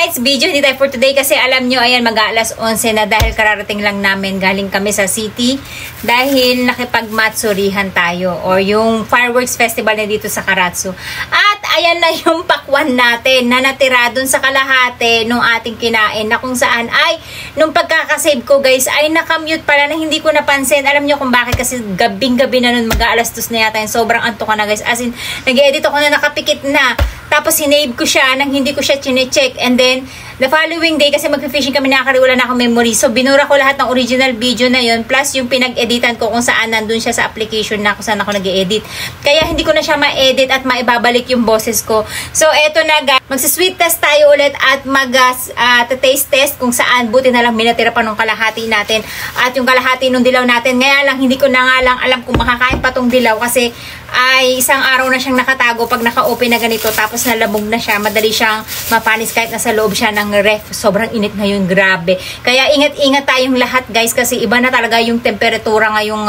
tonight's video, hindi tayo for today kasi alam nyo, ayan, mag-aalas 11 na dahil kararating lang namin, galing kami sa city dahil nakipagmatsurihan tayo or yung fireworks festival na dito sa Karatsu. At ayan na yung pakwan natin na natira dun sa kalahati nung ating kinain na kung saan ay, nung pagkakasave ko guys, ay nakamute pala na hindi ko napansin. Alam nyo kung bakit, kasi gabing-gabi na nun, mag-aalas 2 na yata, sobrang antok ka na guys, as in, nag-edit ako na nakapikit na. Tapos sinave ko siya nang hindi ko siya chine-check. And then, the following day, kasi mag-fishing kami, nakakariwala na ako memory. So, binura ko lahat ng original video na yun. Plus, yung pinag-editan ko kung saan nandun siya sa application na kung saan ako nag-edit. Kaya, hindi ko na siya ma-edit at maibabalik yung boses ko. So, eto na guys. Magsi-sweet test tayo ulit at mag-taste test kung saan. Buti na lang minatira pa nung kalahati natin. At yung kalahati nung dilaw natin. Ngayon lang, hindi ko na nga lang alam kung makakain pa tong dilaw kasi ay isang araw na siyang nakatago pag naka-open na ganito tapos nalabog na siya, madali siyang mapanis kahit nasa loob siya ng ref. Sobrang init ngayon, grabe. Kaya ingat-ingat tayong lahat guys kasi iba na talaga yung temperatura ngayong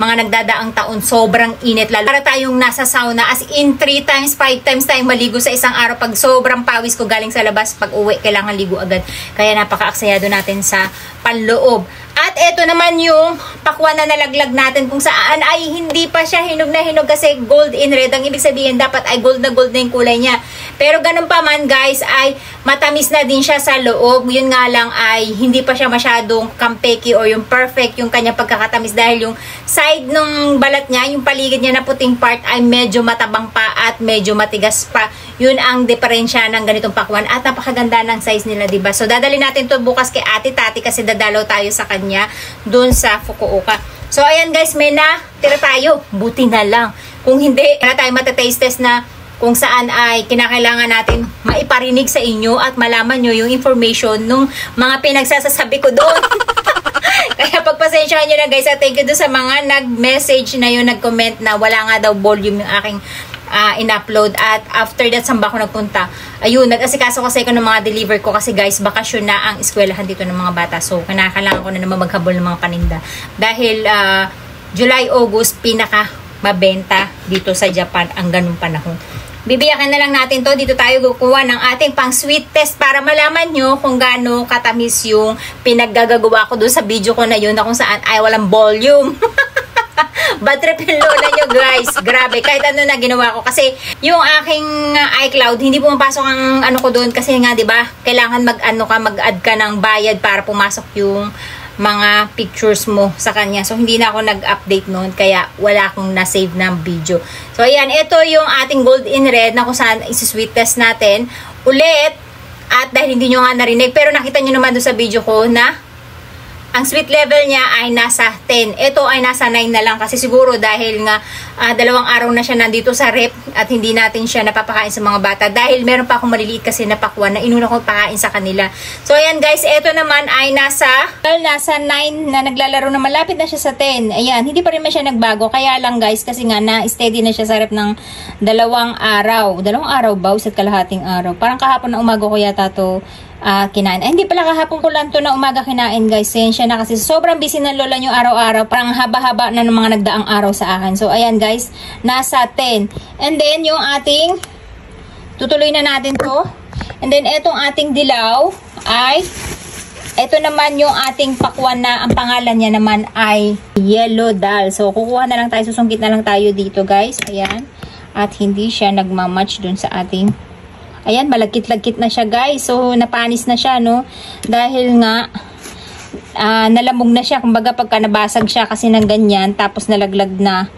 mga nagdadaang taon. Sobrang init. Lalo para tayong nasa sauna as in 3 times, 5 times tayong maligo sa isang araw. Pag sobrang pawis ko galing sa labas, pag uwi kailangan ligo agad. Kaya napaka-aksayado natin sa panloob. At eto naman yung pakwan na nalaglag natin kung saan ay hindi pa siya hinog na hinog kasi gold in red. Ang ibig sabihin dapat ay gold na yung kulay niya. Pero ganun pa man guys ay matamis na din siya sa loob. Yun nga lang ay hindi pa siya masyadong kampeki or yung perfect yung kanyang pagkakatamis dahil yung side ng balat niya, yung paligid niya na puting part ay medyo matabang pa at medyo matigas pa. Yun ang diferensya ng ganitong pakwan at napakaganda ng size nila, diba? So dadali natin to bukas kay Ate Tati kasi dadalaw tayo sa kanya dun sa Fukuoka. So ayan guys, may natira tayo. Buti na lang. Kung hindi, na tayo matataste test na kung saan ay kinakailangan natin maiparinig sa inyo at malaman nyo yung information nung mga pinagsasasabi ko doon. Kaya pagpasensyahan nyo na guys at thank you doon sa mga nag-message na yun, nag-comment na wala nga daw volume yung aking in-upload. At after that, saan ba ako nagpunta? Ayun, nag-asikaso kasi ko ng mga deliver ko kasi guys, bakasyon na ang eskwelahan dito ng mga bata. So, kailangan ko na naman maghabol ng mga paninda. Dahil July, August, pinaka mabenta dito sa Japan ang ganung panahon. Bibiyakan na lang natin to. Dito tayo kukuha ng ating pang sweet test para malaman nyo kung gaano katamis yung pinaggagawa ko doon sa video ko na yun na kung saan ay walang volume. Bad trip yung lola nyo guys. Grabe. Kahit ano na ginawa ko. Kasi yung aking iCloud, hindi pumapasok ang ano ko doon. Kasi nga, di ba kailangan mag-add ka ng bayad para pumasok yung mga pictures mo sa kanya. So, hindi na ako nag-update noon. Kaya, wala akong na-save na video. So, ayan. Ito yung ating gold in red na kung saan isi-sweet test natin. Ulit. At dahil hindi nyo nga narinig. Pero nakita nyo naman doon sa video ko na ang sweet level niya ay nasa 10. Ito ay nasa 9 na lang kasi siguro dahil nga 2 araw na siya nandito sa rep at hindi natin siya napapakain sa mga bata dahil meron pa akong maliliit kasi na pakwan na inuna ko pakain sa kanila. So ayan guys, ito naman ay nasa 9 na naglalaro na malapit na siya sa 10. Ayan, hindi pa rin siya nagbago. Kaya lang guys, kasi nga na-steady na siya sa rep ng 2 araw. 2 araw ba? Isa't kalahating araw. Parang kahapon na umaga ko yata to kinain. Hindi pala kahapon ko lang to na umaga kinain guys. Sensya na kasi sobrang busy ng lola nyo araw-araw. Parang haba-haba na ng mga nagdaang araw sa akin. So ayan guys, nasa 10. And then yung ating tutuloy na natin to. And then etong ating dilaw ay ito naman yung ating pakwan na ang pangalan niya naman ay Yellow Dal. So kukuha na lang tayo, susungkit na lang tayo dito guys. Ayan. At hindi siya nagmamatch dun sa ating ayan, malagkit-lagkit na siya guys. So, napanis na siya, no? Dahil nga, nalamog na siya. Kumbaga, pagka nabasag siya kasi ng ganyan, tapos nalaglag na,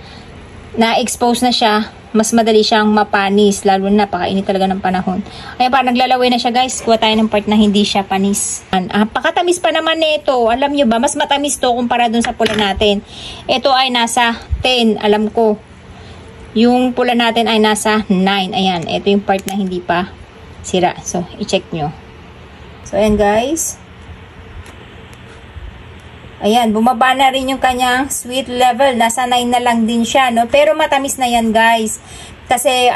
na-expose na siya, mas madali siyang mapanis. Lalo na, napakainit talaga ng panahon. Kaya pa, naglalaway na siya guys. Kuha tayo ng part na hindi siya panis. Pakatamis pa naman nito. Alam nyo ba, mas matamis to kumpara dun sa pula natin. Ito ay nasa 10, alam ko. Yung pula natin ay nasa 9. Ayan, ito yung part na hindi pa sira. So, i-check nyo. So, ayan guys. Ayan, bumaba na rin yung kanyang sweet level. Nasa 9 na lang din siya, no? Pero matamis na yan guys. Kasi,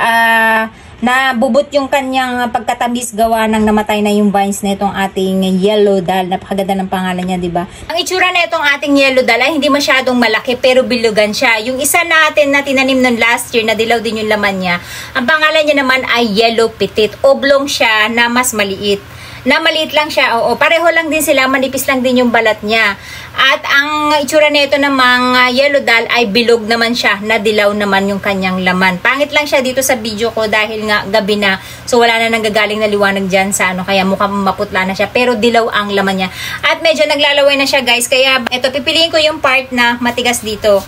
nabubot yung kanyang pagkatamis gawa ng namatay na yung vines na itong ating Yellow Dal. Napakaganda ng pangalan niya, diba? Ang itsura na itong ating Yellow Dal ay hindi masyadong malaki pero bilugan siya. Yung isa natin na tinanim nun last year na dilaw din yung laman niya, ang pangalan niya naman ay Yellow Petit. Oblong siya na mas maliit. na maliit lang siya. Oo, pareho lang din sila, manipis lang din yung balat niya. At ang itsura nito ng mga yellow doll ay bilog naman siya, na dilaw naman yung kanyang laman. Pangit lang siya dito sa video ko dahil nga gabi na, so wala na nanggagaling na liwanag dyan sa ano, kaya mukhang maputla na siya, pero dilaw ang laman niya. At medyo naglalaway na siya guys, kaya ito, pipiliin ko yung part na matigas dito.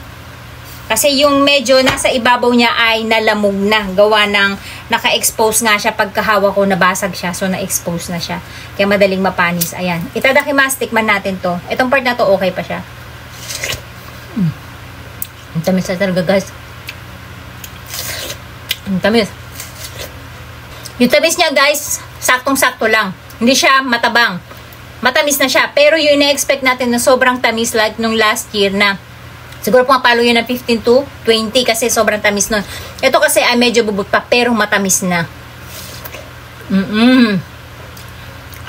Kasi yung medyo nasa ibabaw niya ay nalamog na. Gawa ng naka-expose nga siya. Pagkahawa ko, nabasag siya. So, na-expose na siya. Kaya madaling mapanis. Ayan. Itadakimasu, tikman natin to. Itong part na to, okay pa siya. Ang tamis na talaga, guys. Ang tamis. Yung tamis niya, guys, saktong-sakto lang. Hindi siya matabang. Matamis na siya. Pero yung ina-expect natin na sobrang tamis like nung last year na siguro pumapalo yun ng 15 to 20 kasi sobrang tamis nun. Ito kasi ay medyo bubot pa pero matamis na.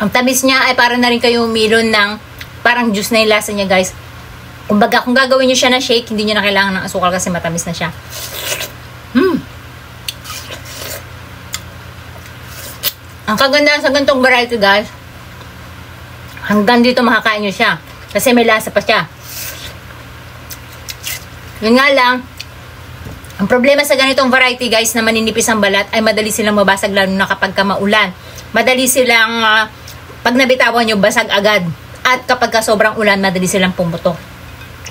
Ang tamis niya ay parang na rin kayo umilon ng parang juice na yung lasa niya, guys. Kumbaga, kung gagawin nyo siya na shake, hindi nyo na kailangan ng asukal kasi matamis na siya. Ang kagandahan sa ganitong variety, guys, hanggang dito makakain nyo siya kasi may lasa pa siya. Yun nga lang, ang problema sa ganitong variety, guys, na maninipis ang balat ay madali silang mabasag lalo na kapag maulan. Madali silang, pag nabitawan nyo, basag agad. At kapag sobrang ulan, madali silang pumutok.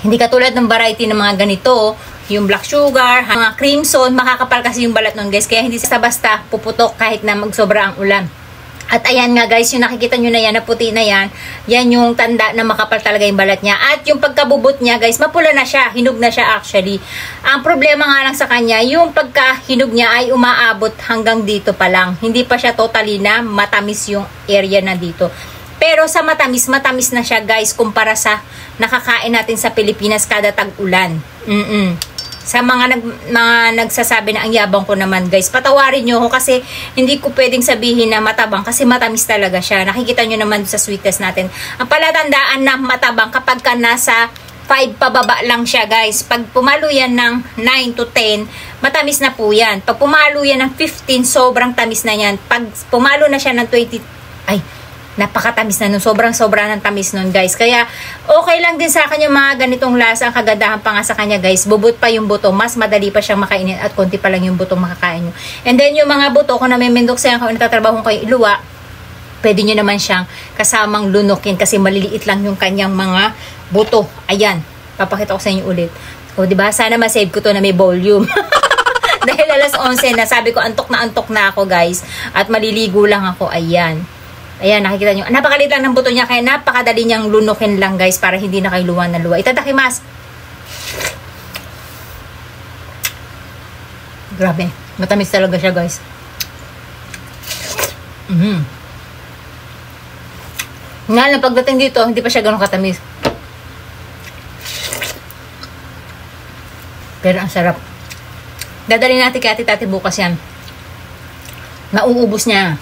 Hindi katulad ng variety ng mga ganito, yung black sugar, mga crimson, makakapal kasi yung balat nun, guys. Kaya hindi basta puputok kahit na magsobra ang ulan. At ayan nga, guys, yung nakikita nyo na yan, na puti na yan, yan yung tanda na makapal talaga yung balat niya. At yung pagkabubot niya, guys, mapula na siya, hinog na siya actually. Ang problema nga lang sa kanya, yung pagkahinog niya ay umaabot hanggang dito pa lang. Hindi pa siya totally na matamis yung area na dito. Pero sa matamis, matamis na siya, guys, kumpara sa nakakain natin sa Pilipinas kada tag-ulan. Sa mga nagsasabi na ang yabang ko naman, guys, patawarin nyo ako kasi hindi ko pwedeng sabihin na matabang kasi matamis talaga siya. Nakikita nyo naman sa sweet test natin. Ang palatandaan na matabang kapag ka nasa 5 pababa lang siya, guys. Pag pumalo yan ng 9 to 10, matamis na po yan. Pag pumalo yan ng 15, sobrang tamis na yan. Pag pumalo na siya ng 20, ay, napakatamis na nun. Sobrang-sobra ng tamis nun, guys. Kaya, okay lang din sa akin yung mga ganitong lasa. Ang kagandahan pa nga sa kanya, guys. Bubot pa yung buto. Mas madali pa siyang makainin at konti pa lang yung butong makakain nyo. And then, yung mga buto, kung namimindok sa'yo, kung natatrabaho kayo iluwa, pwede nyo naman siyang kasamang lunukin kasi maliliit lang yung kanyang mga buto. Ayan. Papakita ko sa inyo ulit. O, diba? Sana masave ko to na may volume. Dahil alas 11 na, sabi ko, antok na ako, guys. At maliligo lang ako. Ayan. Ayan, nakikita nyo. Napakaliit lang ng buto niya, kaya napakadali niyang lunukin lang, guys, para hindi na kayo luwa na luwa. Itadakimasu. Grabe. Matamis talaga siya, guys. Nga lang, pagdating dito, hindi pa siya ganun katamis. Pero ang sarap. Dadalhin natin kay ate bukas yan. Nauubos niya.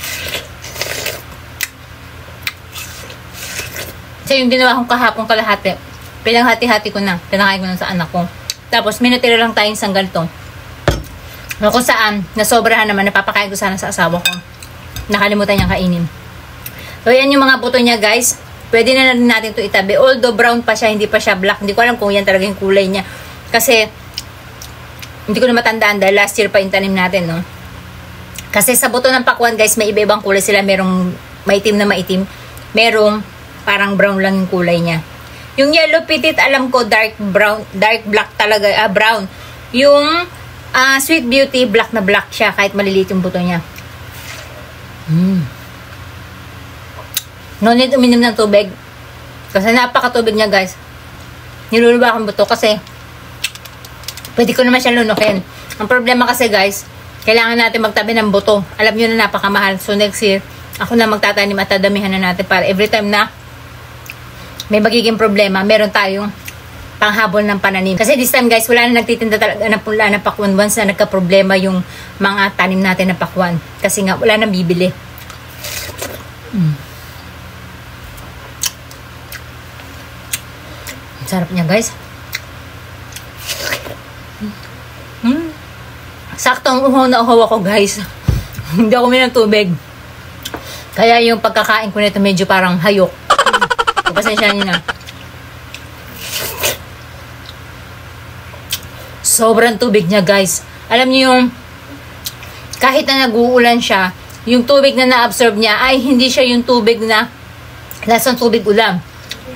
So, yung ginawa kong kahapon kalahati, pinanghati-hati ko na. Pinakain ko na sa anak ko. Tapos, may natira lang tayong sanggal to. Kung saan, nasobrahan naman, napapakain ko sana sa asawa ko. Nakalimutan niyang kainin. So, yan yung mga buto niya, guys. Pwede na rin natin ito itabi. Although, brown pa siya, hindi pa siya black. Hindi ko alam kung yan talaga yung kulay niya. Kasi, hindi ko na matandaan dahil last year pa yung tanim natin, no? Kasi sa buto ng pakwan, guys, may iba-ibang kulay sila. Merong maitim na maitim. Merong parang brown lang yung kulay niya. Yung yellow petit, alam ko dark brown, dark black talaga, brown. Yung Sweet Beauty, black na black siya kahit maliliit yung buto niya. No need uminom ng tubig. Kasi napakatubig niya, guys. Niluluwa akong buto kasi pwede ko naman siya lunukin. Ang problema kasi, guys, kailangan natin magtabi ng buto. Alam nyo na napakamahal. So next year, ako na magtatanim at tadamihan na natin para every time na may magiging problema, meron tayong panghabol ng pananim. Kasi this time, guys, wala na nagtitinda talaga ng pula ng pakwan once na nagka-problema yung mga tanim natin na pakwan. Kasi nga, wala nang bibili. Sarap niya, guys. Saktong uhaw na uhaw ako, guys. Hindi ako may ng tubig. Kaya yung pagkakain ko nito medyo parang hayok. Pasensya niyo na. Sobrang tubig niya, guys. Alam niyo yung kahit na nag-uulan siya, yung tubig na na-absorb niya ay hindi siya yung tubig na lasang tubig ulam.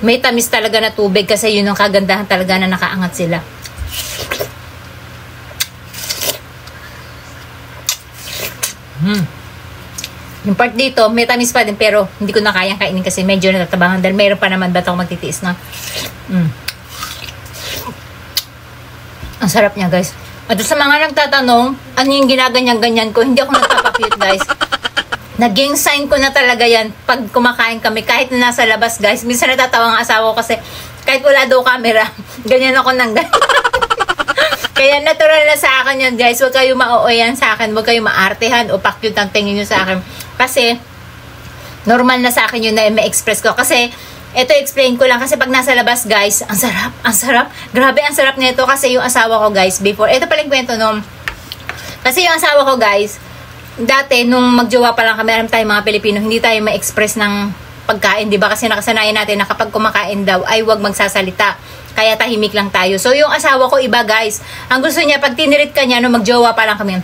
May tamis talaga na tubig kasi yun ang kagandahan talaga na nakaangat sila. Yung part dito, may tamis pa din pero hindi ko na kayang kainin kasi medyo natatabangan dahil mayroon pa naman ba't ako magtitiis na. Ang sarap niya, guys. At sa mga nagtatanong, ano yung ginaganyan-ganyan ko, hindi ako nagpapakute, guys. Naging sign ko na talaga yan pag kumakain kami. Kahit na nasa labas, guys. Minsan natatawa ang asawa ko kasi kahit wala daw camera, ganyan ako nang ganyan. Kaya natural na sa akin yan, guys. Huwag kayo ma-OA sa akin. Huwag kayo maartehan o pa-cute ang tingin nyo sa akin. Kasi, normal na sa akin yun na ma-express ko. Kasi, ito explain ko lang kasi pag nasa labas, guys, ang sarap, ang sarap. Grabe, ang sarap nito kasi yung asawa ko, guys, before. Ito pala yung kwento nung, kasi yung asawa ko, guys, dati, nung magjowa pa lang kami, alam tayo mga Pilipino, hindi tayo ma-express ng pagkain, di ba? Kasi nakasanayan natin na kapag kumakain daw, ay wag magsasalita. Kaya tahimik lang tayo. So, yung asawa ko, iba, guys. Ang gusto niya, pag tinirit ka niya, nung magjowa pa lang kami,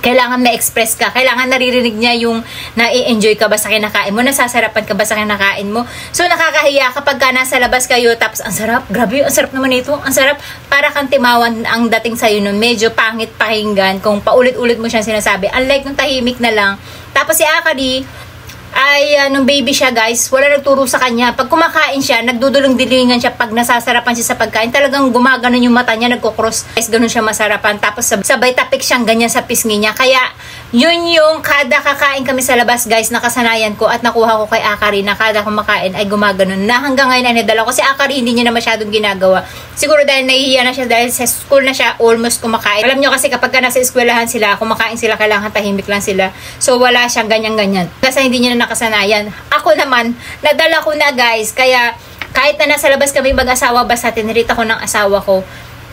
kailangan ma-express ka. Kailangan naririnig niya yung na-enjoy ka ba sa kinakain mo, nasasarapan ka ba sa kinakain mo. So, nakakahiya kapag ka nasa labas kayo, tapos, ang sarap, grabe, ang sarap naman ito, ang sarap. Para kang timawan ang dating sa'yo nun. Medyo pangit pakinggan kung paulit-ulit mo siyang sinasabi. Unlike nung tahimik na lang. Tapos si Akari, ay nung baby siya, guys, wala nagturo sa kanya. Pag kumakain siya, nagdudulong-dilingan siya pag nasasarapan siya sa pagkain. Talagang gumaganon yung mata niya, nagkukross. Guys, ganun siya masarapan. Tapos sabay tapik siyang ganyan sa pisngi niya. Kaya yun yung kada kakain kami sa labas, guys, nakasanayan ko at nakuha ko kay Akari na kada kumakain ay gumaganon. Na hanggang ngayon ay nadala ko. Si Akari hindi niya na masyadong ginagawa. Siguro dahil nahihiya na siya dahil sa school na siya almost kumakain. Alam nyo kasi kapag ka nasa eskwelahan sila, kumakain sila, kailangan tahimik lang sila. So wala siyang ganyan-ganyan. Kasi hindi niya na nakasanayan. Ako naman, nadala ko na, guys. Kaya kahit na nasa labas kami mag-asawa, basta tinirit ako ng asawa ko.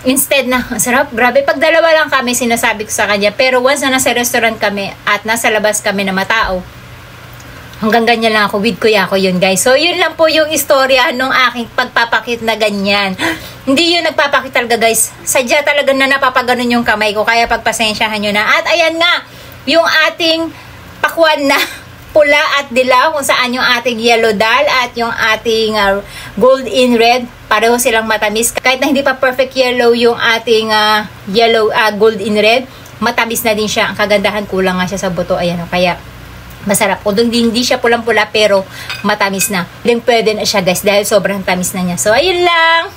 Instead na, sarap, grabe. Pag dalawa lang kami, sinasabi ko sa kanya. Pero once na nasa restaurant kami at nasa labas kami na matao, hanggang ganyan lang ako, with kuya ko yun, guys. So, yun lang po yung istorya nung aking pagpapakit na ganyan. Hindi yun nagpapakit talaga, guys. Sadya talaga na napapaganon yung kamay ko. Kaya pagpasensyahan nyo na. At ayan nga, yung ating pakwan na pula at dilaw, kung saan yung ating yellow dal at yung ating gold in red, pareho silang matamis. Kahit na hindi pa perfect yellow yung ating gold in red, matamis na din siya. Ang kagandahan, kulang nga siya sa buto. Ayan, kaya masarap. Kung hindi siya pulang-pula pero matamis na. Then pwede na siya, guys, dahil sobrang tamis na niya. So, ayun lang.